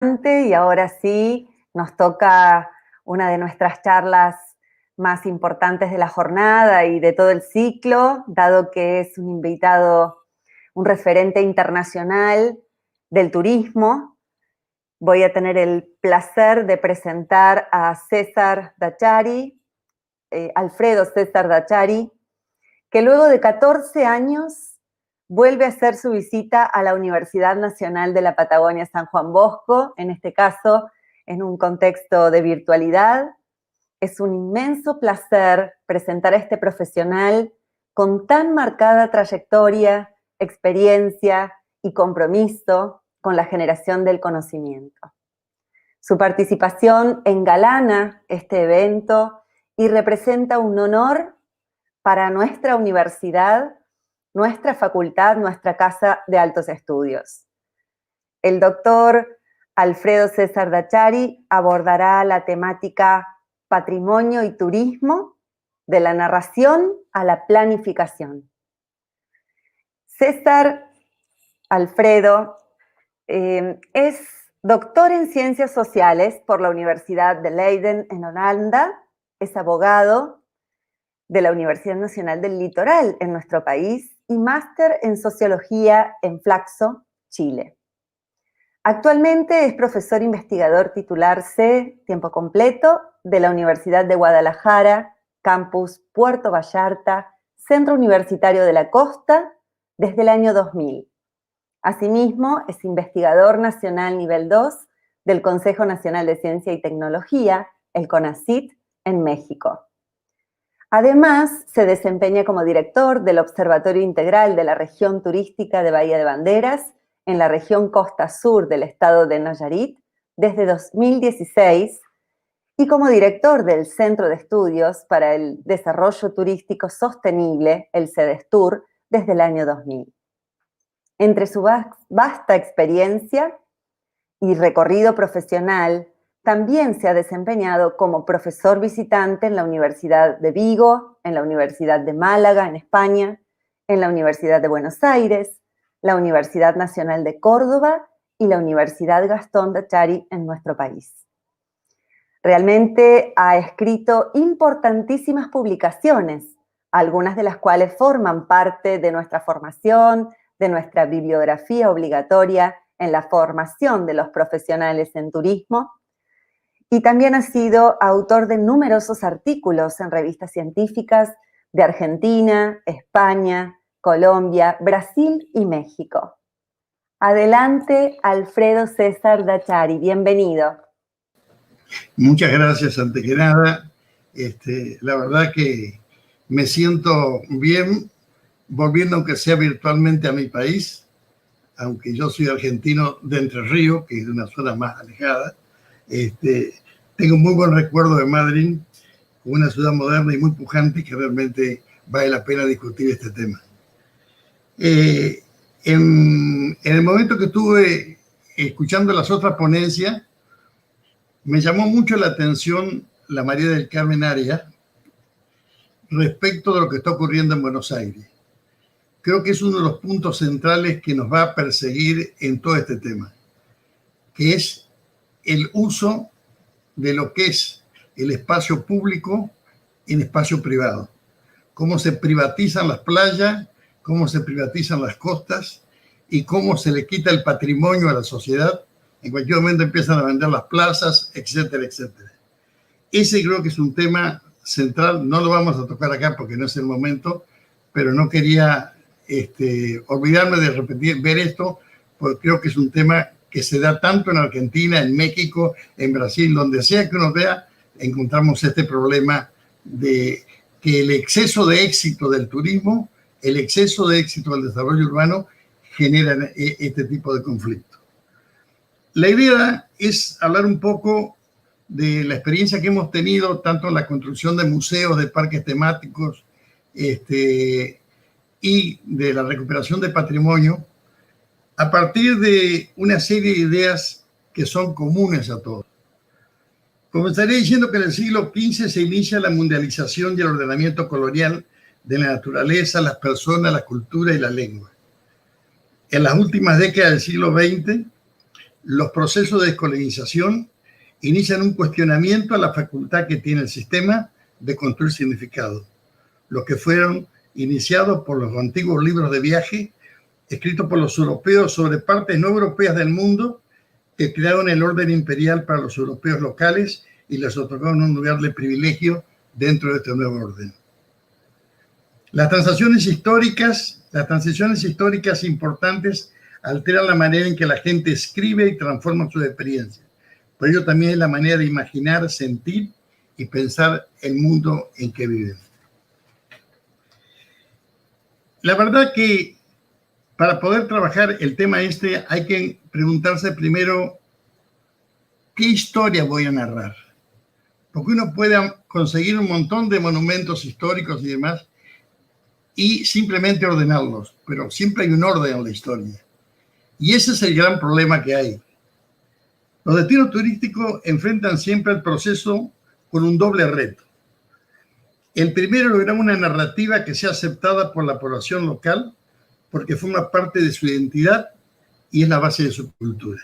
Y ahora sí, nos toca una de nuestras charlas más importantes de la jornada y de todo el ciclo, dado que es un invitado, un referente internacional del turismo. Voy a tener el placer de presentar a César Dachari, Alfredo César Dachari, que luego de 14 años vuelve a hacer su visita a la Universidad Nacional de la Patagonia San Juan Bosco, en este caso en un contexto de virtualidad. Es un inmenso placer presentar a este profesional con tan marcada trayectoria, experiencia y compromiso con la generación del conocimiento. Su participación engalana este evento y representa un honor para nuestra universidad, nuestra facultad, nuestra Casa de Altos Estudios. El doctor Alfredo César Dachari abordará la temática patrimonio y turismo, de la narración a la planificación. César Alfredo es doctor en Ciencias Sociales por la Universidad de Leiden en Holanda, es abogado de la Universidad Nacional del Litoral en nuestro país y máster en Sociología en Flaxo, Chile. Actualmente es profesor investigador titular C, tiempo completo, de la Universidad de Guadalajara, Campus Puerto Vallarta, Centro Universitario de la Costa, desde el año 2000. Asimismo, es investigador nacional nivel 2 del Consejo Nacional de Ciencia y Tecnología, el CONACYT, en México. Además, se desempeña como director del Observatorio Integral de la Región Turística de Bahía de Banderas en la región Costa Sur del estado de Nayarit desde 2016 y como director del Centro de Estudios para el Desarrollo Turístico Sostenible, el CEDESTUR, desde el año 2000. Entre su vasta experiencia y recorrido profesional, también se ha desempeñado como profesor visitante en la Universidad de Vigo, en la Universidad de Málaga, en España, en la Universidad de Buenos Aires, la Universidad Nacional de Córdoba y la Universidad Gastón Dachari en nuestro país. Realmente ha escrito importantísimas publicaciones, algunas de las cuales forman parte de nuestra formación, de nuestra bibliografía obligatoria en la formación de los profesionales en turismo, y también ha sido autor de numerosos artículos en revistas científicas de Argentina, España, Colombia, Brasil y México. Adelante, Alfredo César Dachari, bienvenido. Muchas gracias, antes que nada. La verdad que me siento bien volviendo, aunque sea virtualmente, a mi país, aunque yo soy argentino de Entre Ríos, que es una zona más alejada. Tengo muy buen recuerdo de Madrid, una ciudad moderna y muy pujante que realmente vale la pena discutir este tema. En el momento que estuve escuchando las otras ponencias, me llamó mucho la atención la María del Carmen Arias respecto de lo que está ocurriendo en Buenos Aires. Creo que es uno de los puntos centrales que nos va a perseguir en todo este tema, que es el uso de lo que es el espacio público en espacio privado. Cómo se privatizan las playas, cómo se privatizan las costas y cómo se le quita el patrimonio a la sociedad. En cualquier momento empiezan a vender las plazas, etcétera, etcétera. Ese creo que es un tema central. No lo vamos a tocar acá porque no es el momento, pero no quería olvidarme de repetir, ver esto, porque creo que es un tema que se da tanto en Argentina, en México, en Brasil, donde sea que uno vea, encontramos este problema de que el exceso de éxito del turismo, el exceso de éxito del desarrollo urbano generan este tipo de conflictos. La idea es hablar un poco de la experiencia que hemos tenido tanto en la construcción de museos, de parques temáticos y de la recuperación de patrimonio a partir de una serie de ideas que son comunes a todos. Comenzaré diciendo que en el siglo XV se inicia la mundialización y el ordenamiento colonial de la naturaleza, las personas, la cultura y la lengua. En las últimas décadas del siglo XX los procesos de descolonización inician un cuestionamiento a la facultad que tiene el sistema de construir significado, los que fueron iniciados por los antiguos libros de viaje escritos por los europeos sobre partes no europeas del mundo que crearon el orden imperial para los europeos locales y les otorgaron un lugar de privilegio dentro de este nuevo orden. Las transiciones históricas importantes alteran la manera en que la gente escribe y transforma sus experiencias. Por ello también es la manera de imaginar, sentir y pensar el mundo en que viven. La verdad que para poder trabajar el tema hay que preguntarse primero ¿qué historia voy a narrar? Porque uno puede conseguir un montón de monumentos históricos y demás y simplemente ordenarlos, pero siempre hay un orden en la historia. Y ese es el gran problema que hay. Los destinos turísticos enfrentan siempre el proceso con un doble reto. El primero, lograr una narrativa que sea aceptada por la población local porque forma parte de su identidad y es la base de su cultura.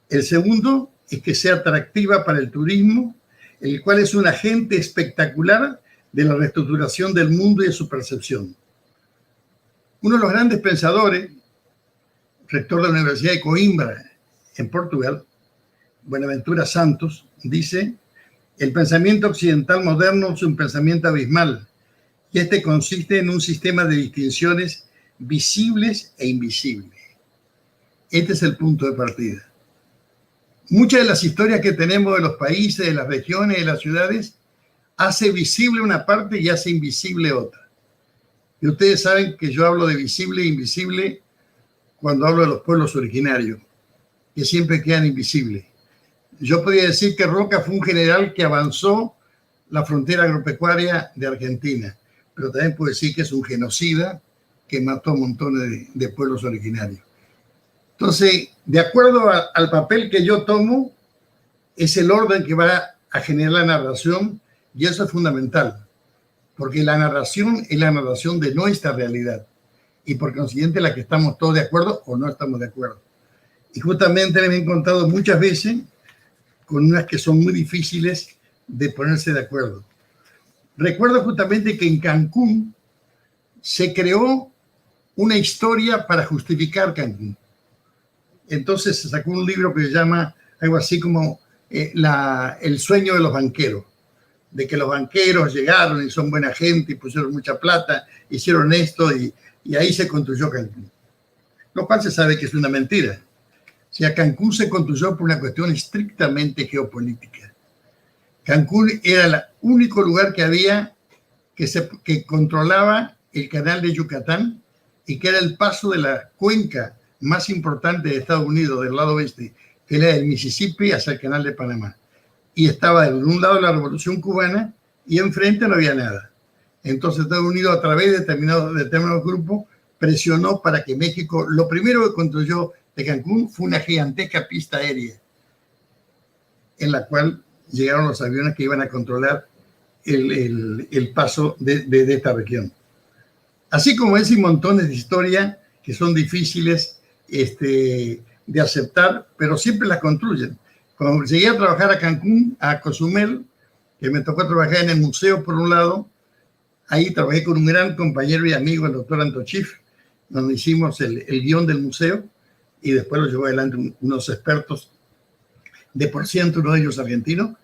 El segundo es que sea atractiva para el turismo, el cual es un agente espectacular de la reestructuración del mundo y de su percepción. Uno de los grandes pensadores, rector de la Universidad de Coimbra, en Portugal, Buenaventura Santos, dice: el pensamiento occidental moderno es un pensamiento abismal y este consiste en un sistema de distinciones visibles e invisibles. Este es el punto de partida. Muchas de las historias que tenemos de los países, de las regiones, de las ciudades, hace visible una parte y hace invisible otra. Y ustedes saben que yo hablo de visible e invisible cuando hablo de los pueblos originarios, que siempre quedan invisibles. Yo podría decir que Roca fue un general que avanzó la frontera agropecuaria de Argentina, pero también puedo decir que es un genocida que mató a montones de pueblos originarios. Entonces, de acuerdo al papel que yo tomo, es el orden que va a generar la narración, y eso es fundamental, porque la narración es la narración de nuestra realidad, y por consiguiente la que estamos todos de acuerdo o no estamos de acuerdo. Y justamente me he encontrado muchas veces con unas que son muy difíciles de ponerse de acuerdo. Recuerdo justamente que en Cancún se creó una historia para justificar Cancún. Entonces se sacó un libro que se llama algo así como El sueño de los banqueros, de que los banqueros llegaron y son buena gente y pusieron mucha plata, hicieron esto y ahí se construyó Cancún. Lo cual se sabe que es una mentira. O sea, Cancún se construyó por una cuestión estrictamente geopolítica. Cancún era el único lugar que había que controlaba el canal de Yucatán y que era el paso de la cuenca más importante de Estados Unidos, del lado oeste, que era el Mississippi hacia el canal de Panamá. Y estaba en un lado la Revolución Cubana y enfrente no había nada. Entonces Estados Unidos, a través de determinados grupos, presionó para que México, lo primero que construyó de Cancún fue una gigantesca pista aérea en la cual llegaron los aviones que iban a controlar el paso de esta región. Así como es, y montones de historias que son difíciles de aceptar, pero siempre las construyen. Cuando llegué a trabajar a Cancún, a Cozumel, que me tocó trabajar en el museo por un lado, ahí trabajé con un gran compañero y amigo, el doctor Antochif, donde hicimos el guión del museo, y después lo llevó adelante unos expertos de por ciento, uno de ellos argentino.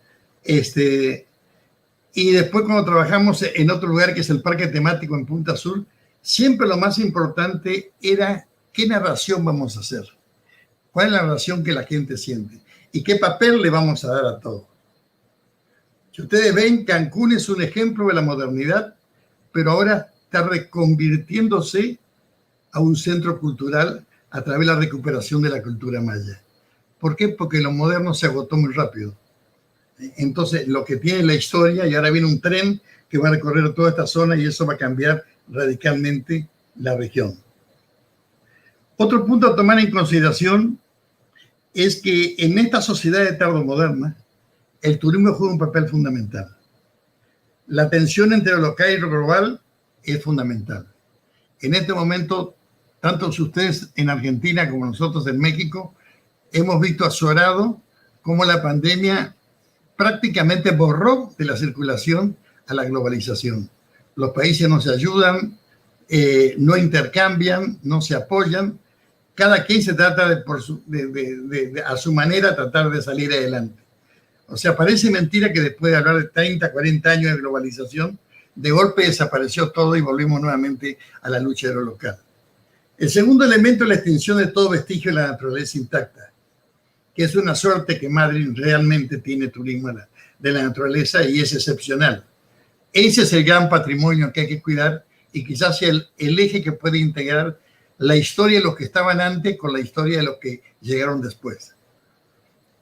Y después cuando trabajamos en otro lugar que es el Parque Temático en Punta Sur, siempre lo más importante era qué narración vamos a hacer, cuál es la narración que la gente siente y qué papel le vamos a dar a todo. Si ustedes ven, Cancún es un ejemplo de la modernidad, pero ahora está reconvirtiéndose a un centro cultural a través de la recuperación de la cultura maya. ¿Por qué? Porque lo moderno se agotó muy rápido. Entonces, lo que tiene la historia, y ahora viene un tren que va a recorrer toda esta zona y eso va a cambiar radicalmente la región. Otro punto a tomar en consideración es que en esta sociedad tardomoderna, el turismo juega un papel fundamental. La tensión entre lo local y lo global es fundamental. En este momento, tanto ustedes en Argentina como nosotros en México, hemos visto azorado cómo la pandemia prácticamente borró de la circulación a la globalización. Los países no se ayudan, no intercambian, no se apoyan. Cada quien se trata a su manera tratar de salir adelante. O sea, parece mentira que después de hablar de 30, 40 años de globalización, de golpe desapareció todo y volvimos nuevamente a la lucha de lo local. El segundo elemento es la extinción de todo vestigio de la naturaleza intacta, que es una suerte que Madrid realmente tiene turismo de la naturaleza y es excepcional. Ese es el gran patrimonio que hay que cuidar y quizás sea el eje que puede integrar la historia de los que estaban antes con la historia de los que llegaron después.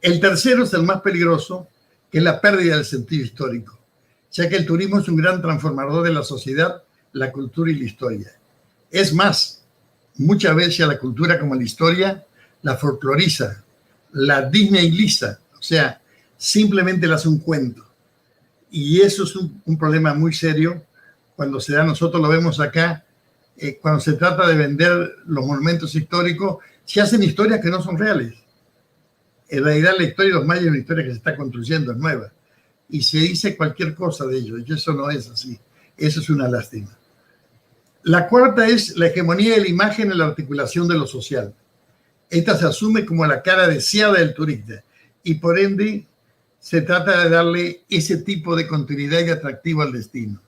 El tercero es el más peligroso, que es la pérdida del sentido histórico, ya que el turismo es un gran transformador de la sociedad, la cultura y la historia. Es más, muchas veces a la cultura como a la historia la folcloriza, la disneyliza, o sea, simplemente le hace un cuento. Y eso es un problema muy serio cuando se da, nosotros lo vemos acá, cuando se trata de vender los monumentos históricos, se hacen historias que no son reales. En realidad la historia de los mayas es una historia que se está construyendo, es nueva. Y se dice cualquier cosa de ello, y eso no es así. Eso es una lástima. La cuarta es la hegemonía de la imagen en la articulación de lo social. Esta se asume como la cara deseada del turista y por ende se trata de darle ese tipo de continuidad y atractivo al destino.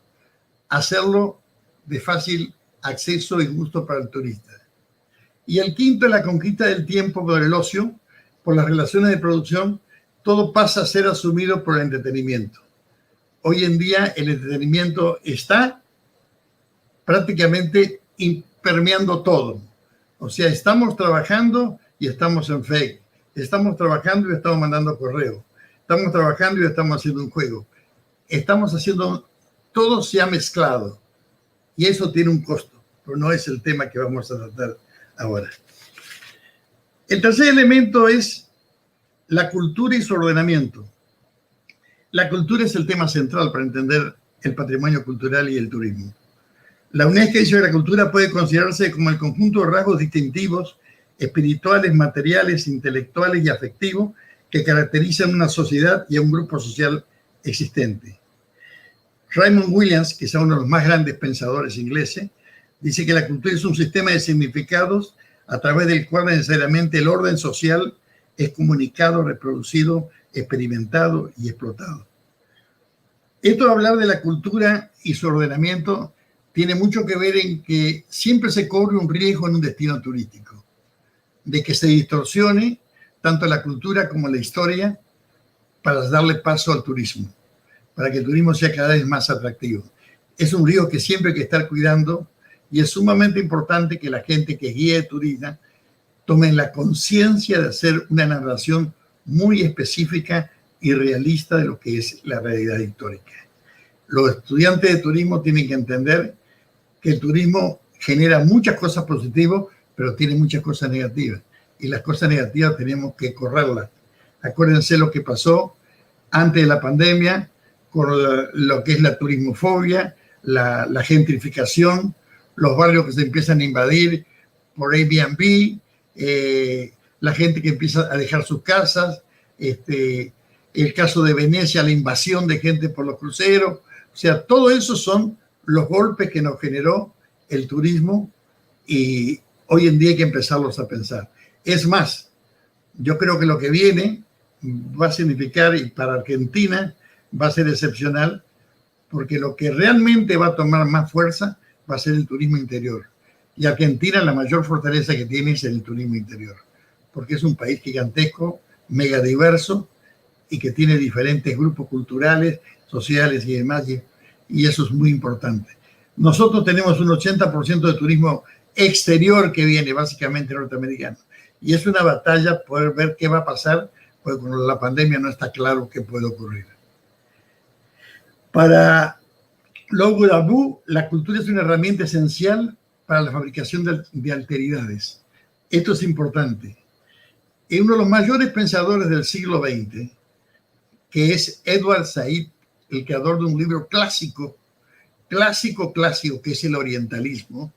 Hacerlo de fácil acceso y gusto para el turista. Y el quinto es la conquista del tiempo por el ocio, por las relaciones de producción. Todo pasa a ser asumido por el entretenimiento. Hoy en día el entretenimiento está prácticamente permeando todo. O sea, estamos trabajando y estamos en fake. Estamos trabajando y estamos mandando correo. Estamos trabajando y estamos haciendo un juego. Estamos haciendo, todo se ha mezclado. Y eso tiene un costo, pero no es el tema que vamos a tratar ahora. El tercer elemento es la cultura y su ordenamiento. La cultura es el tema central para entender el patrimonio cultural y el turismo. La UNESCO dice que la cultura puede considerarse como el conjunto de rasgos distintivos, espirituales, materiales, intelectuales y afectivos que caracterizan una sociedad y a un grupo social existente. Raymond Williams, que es uno de los más grandes pensadores ingleses, dice que la cultura es un sistema de significados a través del cual necesariamente el orden social es comunicado, reproducido, experimentado y explotado. Esto de hablar de la cultura y su ordenamiento tiene mucho que ver en que siempre se corre un riesgo en un destino turístico, de que se distorsione tanto la cultura como la historia para darle paso al turismo, para que el turismo sea cada vez más atractivo. Es un riesgo que siempre hay que estar cuidando y es sumamente importante que la gente que guíe turista tomen la conciencia de hacer una narración muy específica y realista de lo que es la realidad histórica. Los estudiantes de turismo tienen que entender que el turismo genera muchas cosas positivas, pero tiene muchas cosas negativas. Y las cosas negativas tenemos que correrlas. Acuérdense lo que pasó antes de la pandemia con lo que es la turismofobia, la gentrificación, los barrios que se empiezan a invadir por Airbnb, la gente que empieza a dejar sus casas, el caso de Venecia, la invasión de gente por los cruceros. O sea, todo eso son los golpes que nos generó el turismo y hoy en día hay que empezarlos a pensar. Es más, yo creo que lo que viene va a significar, y para Argentina va a ser excepcional, porque lo que realmente va a tomar más fuerza va a ser el turismo interior. Y Argentina la mayor fortaleza que tiene es el turismo interior, porque es un país gigantesco, mega diverso y que tiene diferentes grupos culturales, sociales y demás, y eso es muy importante. Nosotros tenemos un 80% de turismo exterior que viene básicamente norteamericano, y es una batalla poder ver qué va a pasar, porque con la pandemia no está claro qué puede ocurrir. Para Lou Grabou, la cultura es una herramienta esencial para la fabricación de alteridades. Esto es importante. Y uno de los mayores pensadores del siglo XX, que es Edward Said, el creador de un libro clásico, que es el orientalismo,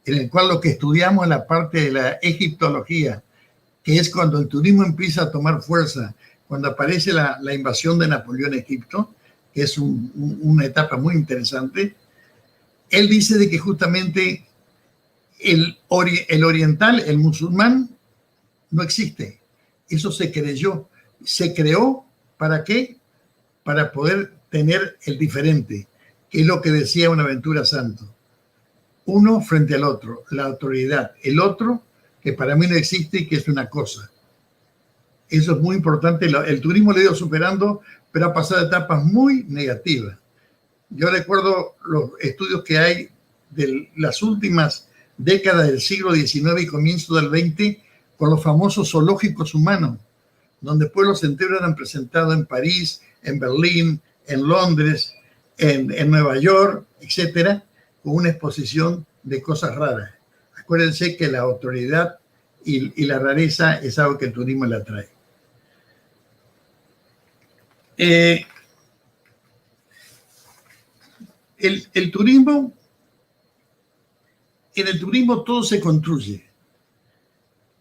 en el cual lo que estudiamos en la parte de la egiptología que es cuando el turismo empieza a tomar fuerza, cuando aparece la invasión de Napoleón a Egipto, que es una etapa muy interesante. Él dice de que justamente el oriental, el musulmán, no existe. Eso se creyó. ¿Se creó para qué? Para poder tener el diferente, que es lo que decía Bonaventura Santos. Uno frente al otro, la autoridad. El otro, que para mí no existe y que es una cosa. Eso es muy importante. El turismo lo ha ido superando, pero ha pasado etapas muy negativas. Yo recuerdo los estudios que hay de las últimas décadas del siglo XIX y comienzo del XX con los famosos zoológicos humanos, donde pueblos enteros eran presentados en París, en Berlín, en Londres, en Nueva York, etcétera, con una exposición de cosas raras. Acuérdense que la autoridad y la rareza es algo que el turismo le atrae. El turismo, en el turismo todo se construye.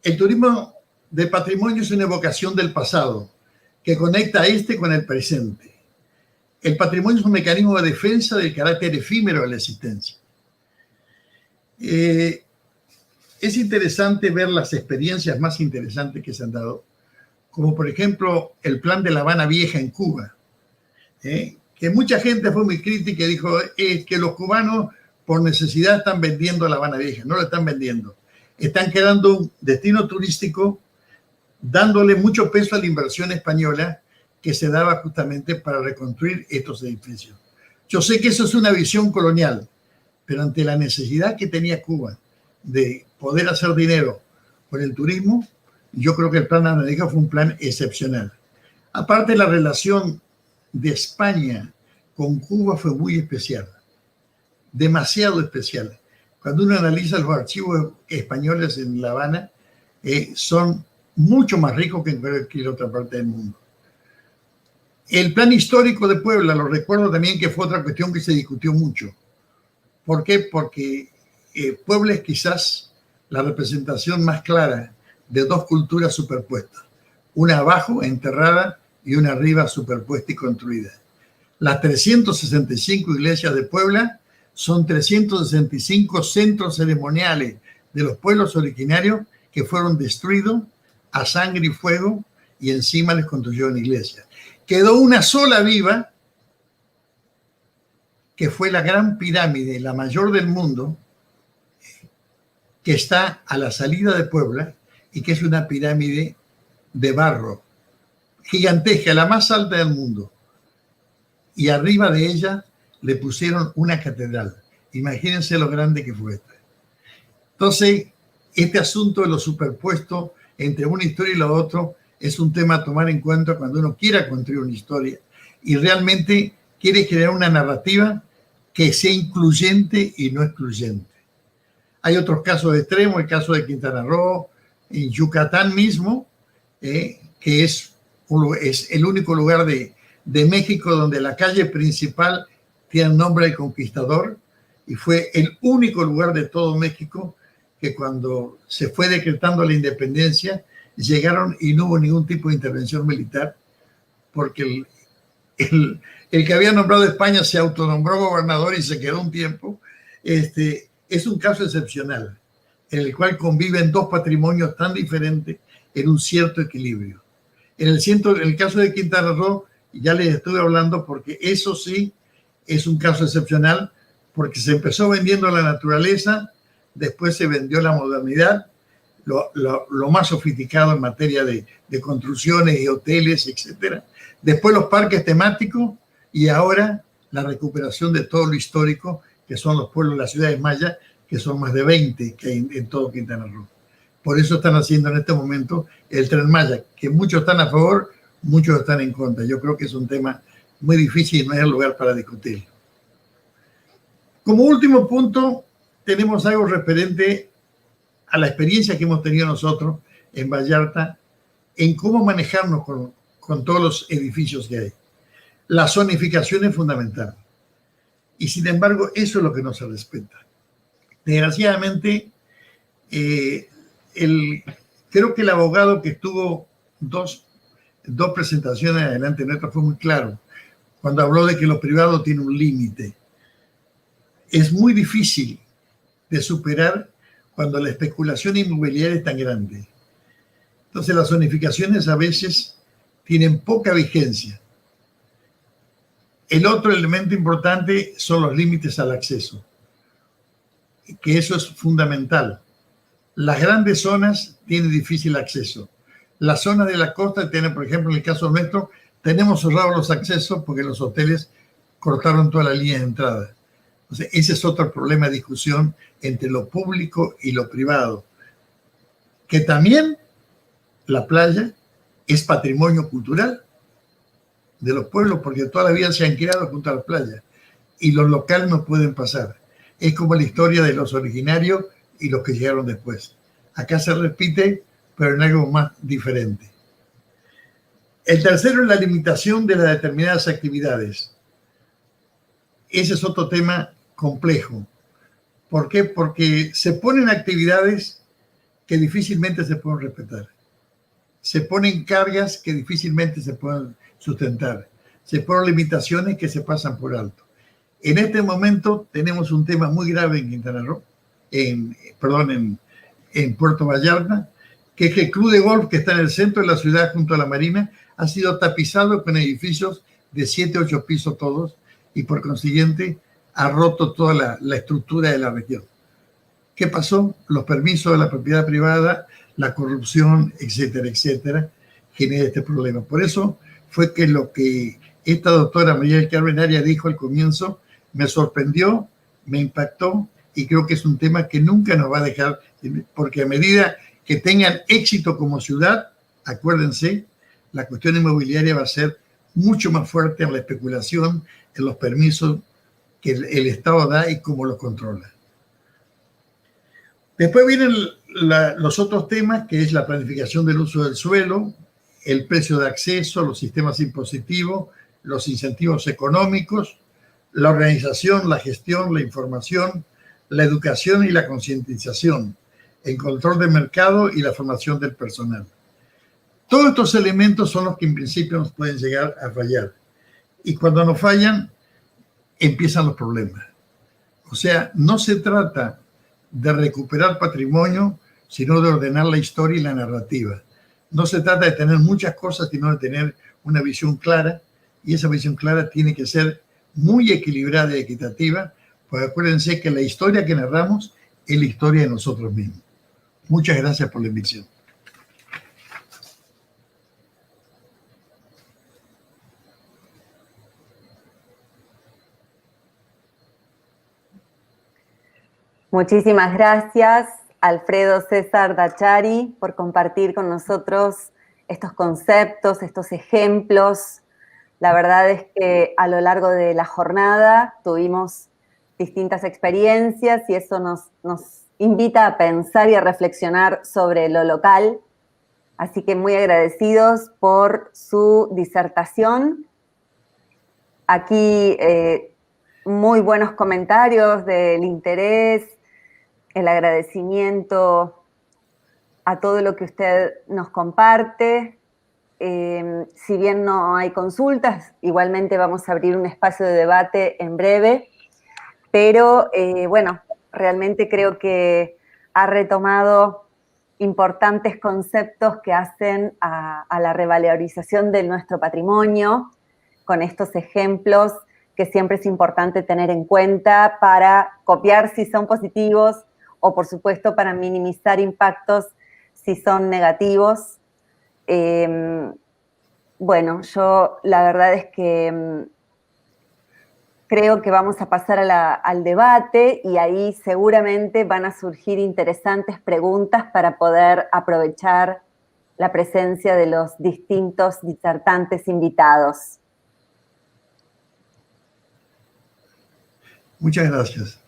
El turismo de patrimonio es una evocación del pasado que conecta a este con el presente. El patrimonio es un mecanismo de defensa del carácter efímero de la existencia. Es interesante ver las experiencias más interesantes que se han dado, como por ejemplo el plan de La Habana Vieja en Cuba, que mucha gente fue muy crítica y dijo que los cubanos por necesidad están vendiendo La Habana Vieja. No la están vendiendo. Están creando un destino turístico dándole mucho peso a la inversión española que se daba justamente para reconstruir estos edificios. Yo sé que eso es una visión colonial, pero ante la necesidad que tenía Cuba de poder hacer dinero con el turismo, yo creo que el plan Habana Vieja fue un plan excepcional. Aparte, la relación de España con Cuba fue muy especial, demasiado especial. Cuando uno analiza los archivos españoles en La Habana, son mucho más ricos que en cualquier otra parte del mundo. El plan histórico de Puebla, lo recuerdo también que fue otra cuestión que se discutió mucho. ¿Por qué? Porque Puebla es quizás la representación más clara de dos culturas superpuestas. Una abajo, enterrada, y una arriba, superpuesta y construida. Las 365 iglesias de Puebla son 365 centros ceremoniales de los pueblos originarios que fueron destruidos a sangre y fuego y encima les construyeron iglesias. Quedó una sola viva, que fue la Gran Pirámide, la mayor del mundo, que está a la salida de Puebla y que es una pirámide de barro, gigantesca, la más alta del mundo. Y arriba de ella le pusieron una catedral. Imagínense lo grande que fue esta. Entonces, este asunto de lo superpuesto entre una historia y la otra es un tema a tomar en cuenta cuando uno quiera construir una historia y realmente quiere crear una narrativa que sea incluyente y no excluyente. Hay otros casos extremos, el caso de Quintana Roo, en Yucatán mismo, que es el único lugar de México donde la calle principal tiene el nombre del conquistador y fue el único lugar de todo México que cuando se fue decretando la independencia llegaron y no hubo ningún tipo de intervención militar porque el que había nombrado España se autonombró gobernador y se quedó un tiempo. Es un caso excepcional en el cual conviven dos patrimonios tan diferentes en un cierto equilibrio. En el caso de Quintana Roo, ya les estuve hablando porque eso sí es un caso excepcional porque se empezó vendiendo la naturaleza, después se vendió la modernidad, lo más sofisticado en materia de construcciones y hoteles, etc. Después los parques temáticos y ahora la recuperación de todo lo histórico, que son los pueblos de las ciudades mayas, que son más de 20 que hay en todo Quintana Roo. Por eso están haciendo en este momento el Tren Maya, que muchos están a favor, muchos están en contra. Yo creo que es un tema muy difícil y no hay lugar para discutirlo. Como último punto, tenemos algo referente a la experiencia que hemos tenido nosotros en Vallarta, en cómo manejarnos con todos los edificios que hay. La zonificación es fundamental. Y sin embargo, eso es lo que no se respeta. Desgraciadamente, Creo que el abogado que estuvo dos presentaciones adelante nuestra fue muy claro cuando habló de que lo privado tiene un límite. Es muy difícil de superar cuando la especulación inmobiliaria es tan grande. Entonces las zonificaciones a veces tienen poca vigencia. El otro elemento importante son los límites al acceso, que eso es fundamental. Las grandes zonas tienen difícil acceso. Las zonas de la costa tienen, por ejemplo, en el caso nuestro, tenemos cerrados los accesos porque los hoteles cortaron toda la línea de entrada. Entonces, ese es otro problema de discusión entre lo público y lo privado. Que también la playa es patrimonio cultural de los pueblos porque toda la vida se han criado junto a la playa y los locales no pueden pasar. Es como la historia de los originarios y los que llegaron después. Acá se repite, pero en algo más diferente. El tercero es la limitación de las determinadas actividades. Ese es otro tema complejo. ¿Por qué? Porque se ponen actividades que difícilmente se pueden respetar. Se ponen cargas que difícilmente se pueden sustentar. Se ponen limitaciones que se pasan por alto. En este momento tenemos un tema muy grave en Quintana Roo, en Puerto Vallarta, que es que el club de golf que está en el centro de la ciudad junto a la marina ha sido tapizado con edificios de 7, 8 pisos todos y por consiguiente ha roto toda la estructura de la región. ¿Qué pasó? Los permisos de la propiedad privada, la corrupción, etcétera, etcétera, genera este problema. Por eso fue que lo que esta doctora María del Carmen Arias dijo al comienzo me sorprendió, me impactó y creo que es un tema que nunca nos va a dejar, porque a medida que tengan éxito como ciudad, acuérdense, la cuestión inmobiliaria va a ser mucho más fuerte en la especulación, en los permisos que el Estado da y cómo los controla. Después vienen los otros temas, que es la planificación del uso del suelo, el precio de acceso, los sistemas impositivos, los incentivos económicos, la organización, la gestión, la información, la educación y la concientización, el control del mercado y la formación del personal. Todos estos elementos son los que en principio nos pueden llegar a fallar. Y cuando nos fallan, empiezan los problemas. O sea, no se trata de recuperar patrimonio, sino de ordenar la historia y la narrativa. No se trata de tener muchas cosas, sino de tener una visión clara, y esa visión clara tiene que ser muy equilibrada y equitativa, porque acuérdense que la historia que narramos es la historia de nosotros mismos. Muchas gracias por la invitación. Muchísimas gracias, Alfredo César Dachari, por compartir con nosotros estos conceptos, estos ejemplos. La verdad es que a lo largo de la jornada tuvimos distintas experiencias y eso nos invita a pensar y a reflexionar sobre lo local. Así que muy agradecidos por su disertación. Aquí muy buenos comentarios del interés, el agradecimiento a todo lo que usted nos comparte. Si bien no hay consultas, igualmente vamos a abrir un espacio de debate en breve, pero bueno, realmente creo que ha retomado importantes conceptos que hacen a la revalorización de nuestro patrimonio, con estos ejemplos que siempre es importante tener en cuenta para copiar si son positivos o, por supuesto, para minimizar impactos si son negativos. Bueno, yo la verdad es que creo que vamos a pasar al debate y ahí seguramente van a surgir interesantes preguntas para poder aprovechar la presencia de los distintos disertantes invitados. Muchas gracias.